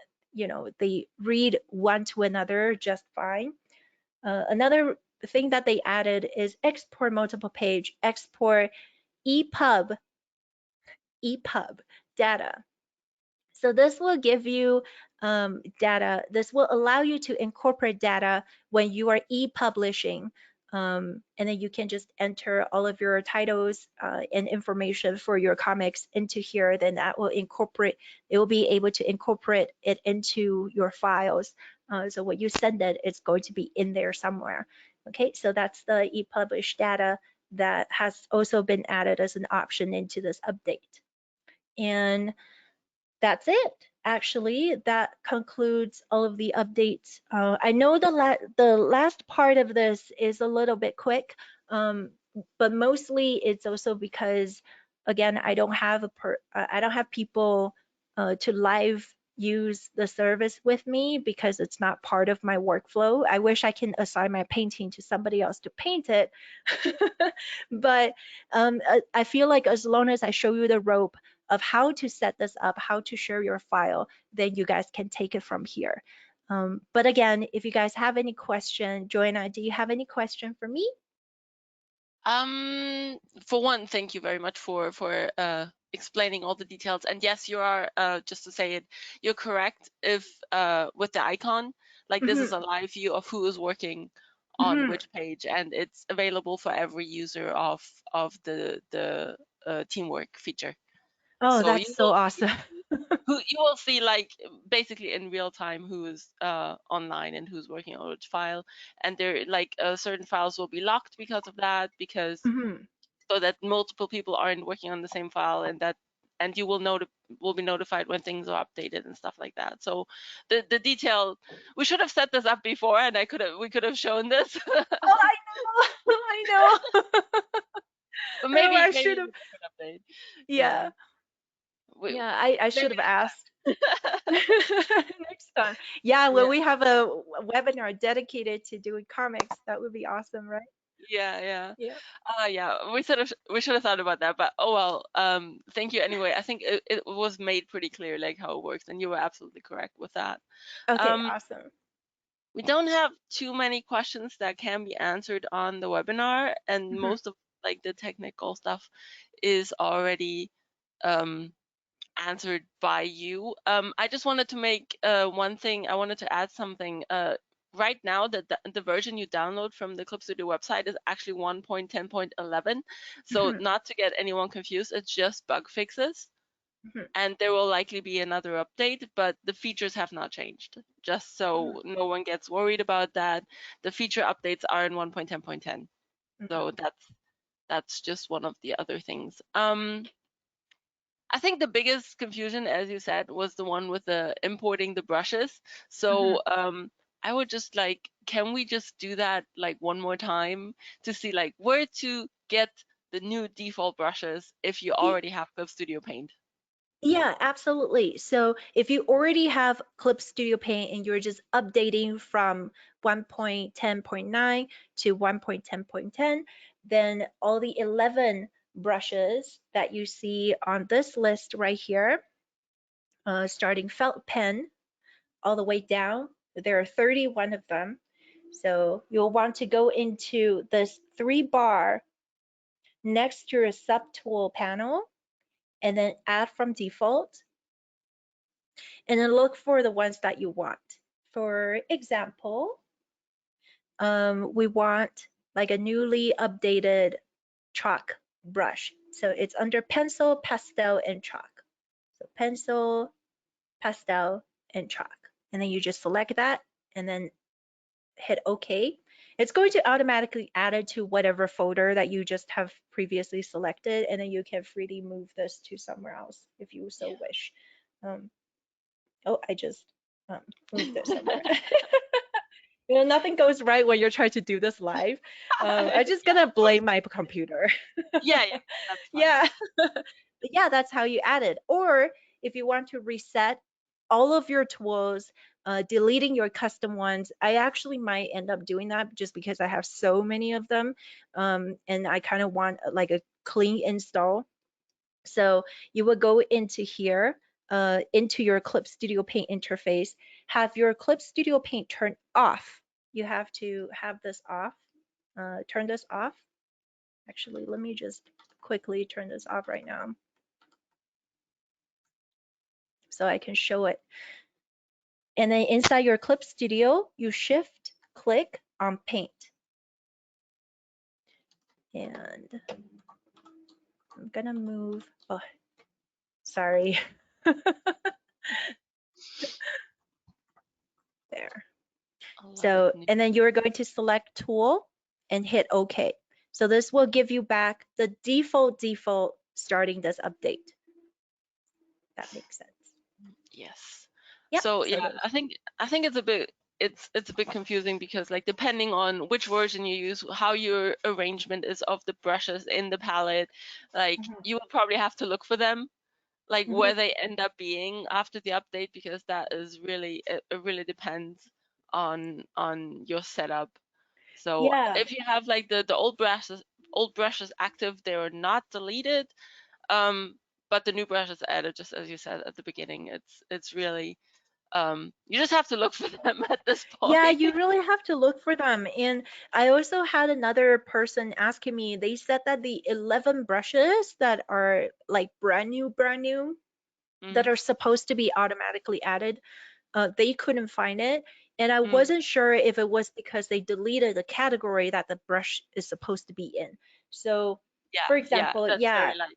they read one to another just fine. Another thing that they added is export multiple page, export EPUB data. So this will give you data. This will allow you to incorporate data when you are e-publishing. And then you can just enter all of your titles and information for your comics into here. Then that will it will be able to incorporate it into your files. So when you send it, it's going to be in there somewhere. Okay, so that's the e-publish data that has also been added as an option into this update. And that's it. Actually, that concludes all of the updates. I know the last part of this is a little bit quick, but mostly it's also because, again, I don't have people to live use the service with me because it's not part of my workflow. I wish I can assign my painting to somebody else to paint it, but I feel like as long as I show you the rope of how to set this up, how to share your file, then you guys can take it from here. But again, if you guys have any question, Joanna, do you have any question for me? For one, thank you very much for explaining all the details. And yes, you are, just to say it, you're correct if with the icon, like this is a live view of who is working on which page, and it's available for every user of the teamwork feature. Oh, So that's so awesome. You will see like basically in real time who's online and who's working on which file, and there like certain files will be locked because of that, because so that multiple people aren't working on the same file, and you will be notified when things are updated and stuff like that. So the detail, we should have set this up before, and we could have shown this. Oh, I know. I know. But Oh, I maybe should in have. a different update. Yeah. We, Yeah, I should maybe have asked. next Next time. Yeah, when Yeah. we have a webinar dedicated to doing comics, that would be awesome, right? Yeah. Yeah. Yeah. We should have thought about that, but oh well. Thank you anyway. I think it was made pretty clear like how it works, and you were absolutely correct with that. Okay, Um, awesome. we don't have too many questions that can be answered on the webinar, and most of like the technical stuff is already answered by you. I just wanted to make one thing. I wanted to add something. Right now, the version you download from the Clip Studio website is actually 1.10.11. So not to get anyone confused, it's just bug fixes. And there will likely be another update, but the features have not changed. Just so no one gets worried about that, the feature updates are in 1.10.10. So that's just one of the other things. I think the biggest confusion, as you said, was the one with the importing the brushes. So I would just like, can we just do that like one more time to see like where to get the new default brushes if you already have Clip Studio Paint? Yeah, absolutely. So if you already have Clip Studio Paint and you're just updating from 1.10.9 to 1.10.10, then all the 11 brushes that you see on this list right here, starting felt pen all the way down, there are 31 of them. So you'll want to go into this 3-bar next to your subtool panel and then add from default, and then look for the ones that you want. For example, we want like a newly updated chalk brush. So it's under pencil, pastel, and chalk. So pencil, pastel, and chalk. And then you just select that and then hit OK. It's going to automatically add it to whatever folder that you just have previously selected, and then you can freely move this to somewhere else if you so wish. Oh, I just moved it somewhere. You know, nothing goes right when you're trying to do this live. I'm just gonna blame my computer. Yeah, that's fine. Yeah. But yeah, that's how you add it. Or if you want to reset all of your tools, deleting your custom ones, I actually might end up doing that just because I have so many of them, and I kind of want like a clean install. So you would go into here, into your Clip Studio Paint interface, have your Clip Studio Paint turned off. You have to have this off, turn this off. Actually, let me just quickly turn this off right now so I can show it. And then inside your Clip Studio, you shift click on Paint. And I'm gonna move, oh, sorry. There. So, and then you're going to select tool and hit OK. So this will give you back the default starting this update. That makes sense. Yes. Yep, So so yeah, I think it's a bit confusing because like depending on which version you use, how your arrangement is of the brushes in the palette, like you will probably have to look for them, like where they end up being after the update, because that is really it really depends on your setup. So yeah. if you have like the old brushes active, they are not deleted, but the new brushes added, just as you said at the beginning. It's really you just have to look for them at this point. Yeah, you really have to look for them. And I also had another person asking me, they said that the 11 brushes that are like brand new, that are supposed to be automatically added, they couldn't find it. And I wasn't sure if it was because they deleted the category that the brush is supposed to be in. So Yeah, for example, that's yeah, very likely.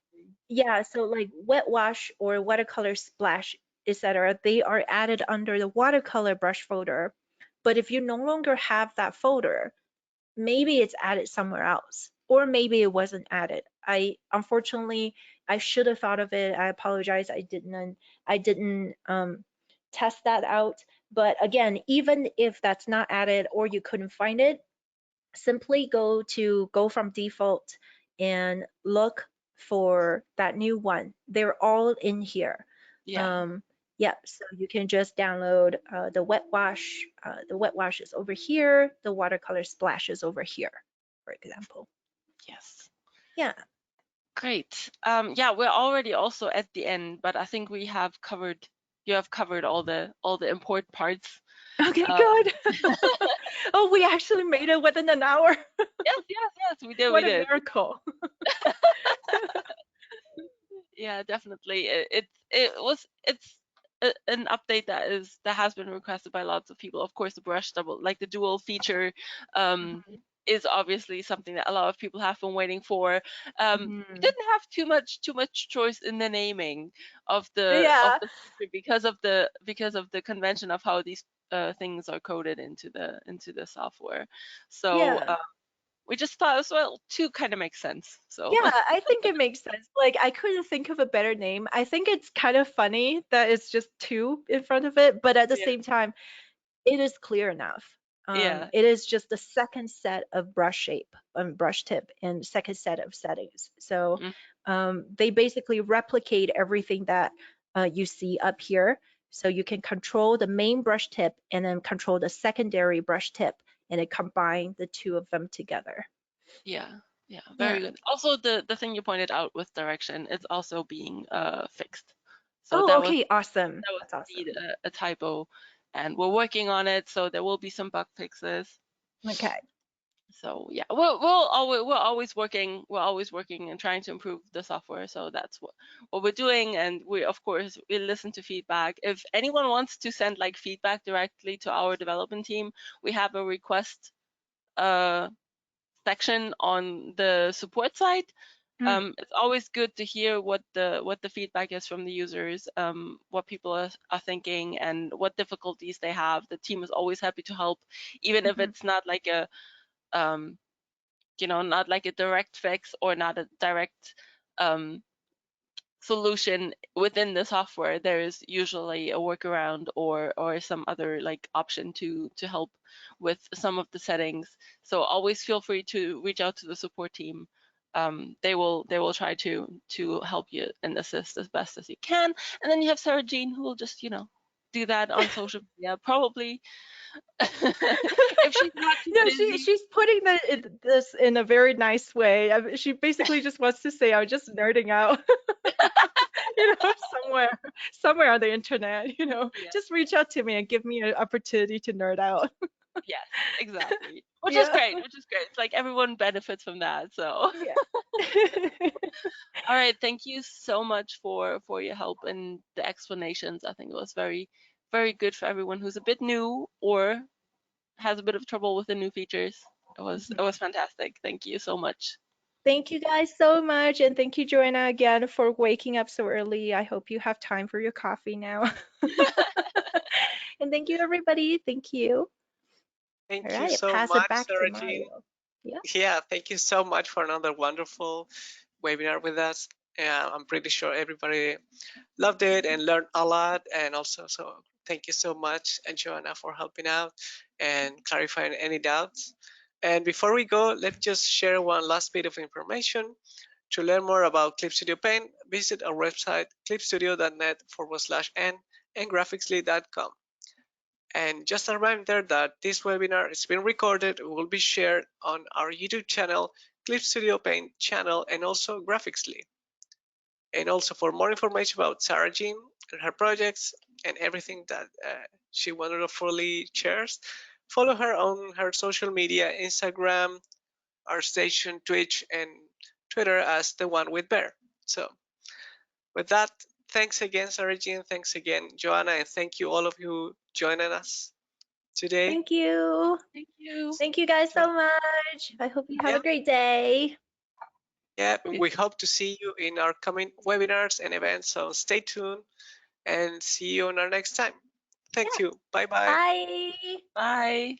yeah, so like wet wash or watercolor splash, etc., they are added under the watercolor brush folder. But if you no longer have that folder, maybe it's added somewhere else, or maybe it wasn't added. Unfortunately, I should have thought of it. I apologize. I didn't test that out. But again, even if that's not added or you couldn't find it, simply go from default and look for that new one. They're all in here. Yeah. Yeah, so you can just download the wet wash. The wet wash is over here. The watercolor splash is over here, for example. Yes. Yeah. Great. Yeah, we're already also at the end, but I think you have covered all the important parts. Okay, Um, good. Oh, we actually made it within an hour. yes, we did, What a miracle. Yeah, definitely. It's an update that has been requested by lots of people. Of course, the brush double, like the dual feature, is obviously something that a lot of people have been waiting for. We didn't have too much choice in the naming of Yeah. the feature because of the convention of how these things are coded into the software. So Yeah. we just thought as well, two kind of makes sense. So Yeah, I think it makes sense. Like, I couldn't think of a better name. I think it's kind of funny that it's just two in front of it, but at the yeah, same time, it is clear enough. yeah, It is just the second set of brush shape, brush tip, and second set of settings. So mm, they basically replicate everything that you see up here. So you can control the main brush tip and then control the secondary brush tip, and it combine the two of them together. yeah, Yeah. very good. Also, the thing you pointed out with direction is also being fixed. So Oh, okay, awesome. that was That's awesome. indeed a typo, and we're working on it. So there will be some bug fixes. Okay. So yeah, we're always working and trying to improve the software. So that's what we're doing, and we of course we listen to feedback. If anyone wants to send like feedback directly to our development team, we have a request section on the support side. It's always good to hear what the feedback is from the users, what people are thinking, and what difficulties they have. The team is always happy to help, even if it's not like a not like a direct fix or not a direct solution within the software. There is usually a workaround or some other like option to help with some of the settings. So always feel free to reach out to the support team. They will try to help you and assist as best as you can. And then you have Sarajean, who will just do that on social media, probably. If she's not too No, busy. she's putting this in a very nice way. She basically just wants to say, I'm just nerding out. Somewhere on the internet, Yeah. just reach out to me and give me an opportunity to nerd out. Yes, exactly. Which is Yeah. great. It's like everyone benefits from that. So, Yeah. all right, thank you so much for your help and the explanations. I think it was very, very good for everyone who's a bit new or has a bit of trouble with the new features. It was fantastic. Thank you so much. Thank you guys so much. And thank you, Joanna, again for waking up so early. I hope you have time for your coffee now. And thank you, everybody. Thank you. All Thank you right, so pass it much, back to Sarah Jean. Mario. Yeah. Yeah, thank you so much for another wonderful webinar with us. I'm pretty sure everybody loved it and learned a lot. And also, so thank you so much, and Joanna, for helping out and clarifying any doubts. And before we go, let's just share one last bit of information. To learn more about Clip Studio Paint, visit our website clipstudio.net/n and graphicsly.com. And just a reminder that this webinar is being recorded and will be shared on our YouTube channel, Clip Studio Paint channel, and also Graphicsly. And also for more information about Sarah Jean and her projects and everything that she wonderfully shares, follow her on her social media, Instagram, our station, Twitch, and Twitter as TheOneWithBear. So with that, thanks again, Sarah Jean. Thanks again, Joanna, and thank you all of you joining us today. Thank you. Thank you. Thank you guys so much. I hope you have Yeah, a great day. Yeah, we hope to see you in our coming webinars and events, so stay tuned and see you on our next time. Thank you. Bye-bye. Bye. Bye.